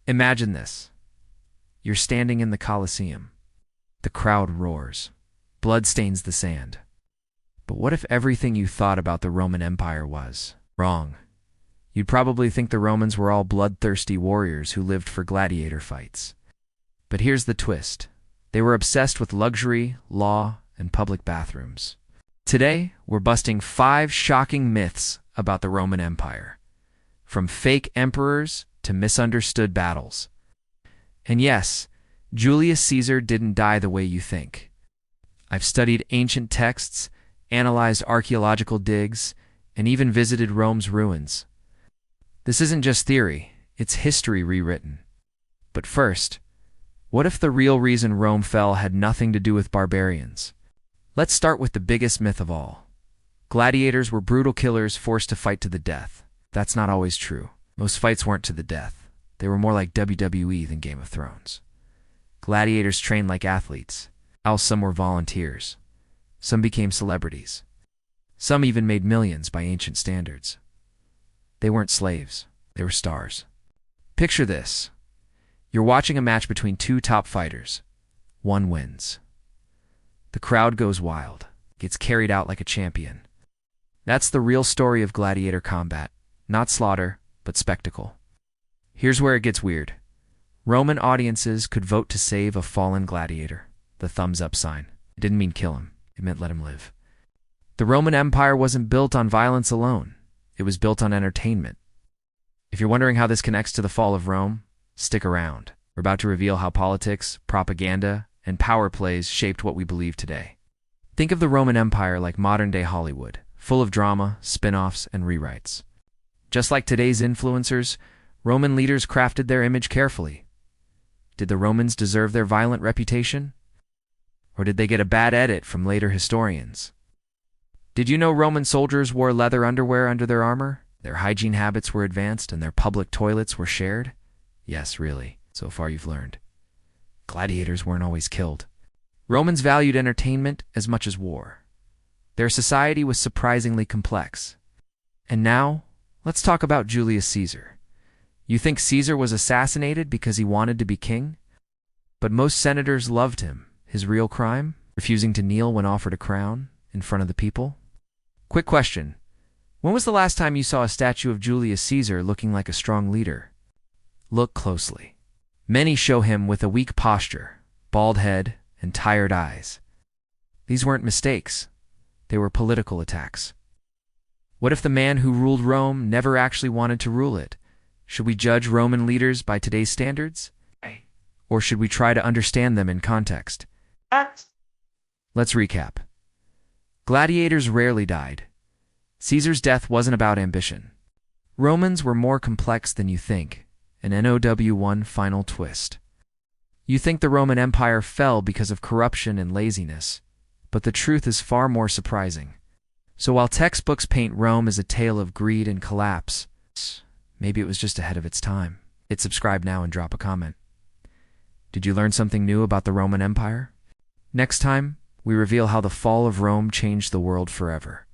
Imagine this. You're standing in the Colosseum. The crowd roars. Blood stains the sand. But what if everything you thought about the Roman Empire was wrong? You'd probably think the Romans were all bloodthirsty warriors who lived for gladiator fights. But here's the twist. They were obsessed with luxury, law, and public bathrooms. Today, we're busting 5 shocking myths about the Roman Empire. From fake emperors to misunderstood battles. And yes, Julius Caesar didn't die the way you think. I've studied ancient texts, analyzed archaeological digs, and even visited Rome's ruins. This isn't just theory, it's history rewritten. But first, what if the real reason Rome fell had nothing to do with barbarians? Let's start with the biggest myth of all. Gladiators were brutal killers forced to fight to the death. That's not always true. Most fights weren't to the death. They were more like WWE than Game of Thrones. Gladiators trained like athletes, else some were volunteers. Some became celebrities. Some even made millions by ancient standards. They weren't slaves, they were stars. Picture this. You're watching a match between 2 top fighters. One wins. The crowd goes wild, gets carried out like a champion. That's the real story of gladiator combat. Not slaughter, but spectacle. Here's where it gets weird. Roman audiences could vote to save a fallen gladiator, the thumbs up sign. It didn't mean kill him, it meant let him live. The Roman Empire wasn't built on violence alone. It was built on entertainment. If you're wondering how this connects to the fall of Rome, stick around. We're about to reveal how politics, propaganda, and power plays shaped what we believe today. Think of the Roman Empire like modern-day Hollywood, full of drama, spin-offs, and rewrites. Just like today's influencers, Roman leaders crafted their image carefully. Did the Romans deserve their violent reputation? Or did they get a bad edit from later historians? Did you know Roman soldiers wore leather underwear under their armor? Their hygiene habits were advanced and their public toilets were shared? Yes, really. So far you've learned. Gladiators weren't always killed. Romans valued entertainment as much as war. Their society was surprisingly complex. And now, let's talk about Julius Caesar. You think Caesar was assassinated because he wanted to be king? But most senators loved him. His real crime? Refusing to kneel when offered a crown in front of the people? Quick question. When was the last time you saw a statue of Julius Caesar looking like a strong leader? Look closely. Many show him with a weak posture, bald head, and tired eyes. These weren't mistakes. They were political attacks. What if the man who ruled Rome never actually wanted to rule it? Should we judge Roman leaders by today's standards? Or should we try to understand them in context? Let's recap. Gladiators rarely died. Caesar's death wasn't about ambition. Romans were more complex than you think. An NOW1 final twist. You think the Roman Empire fell because of corruption and laziness, but the truth is far more surprising. So while textbooks paint Rome as a tale of greed and collapse, maybe it was just ahead of its time. Hit subscribe now and drop a comment. Did you learn something new about the Roman Empire? Next time, we reveal how the fall of Rome changed the world forever.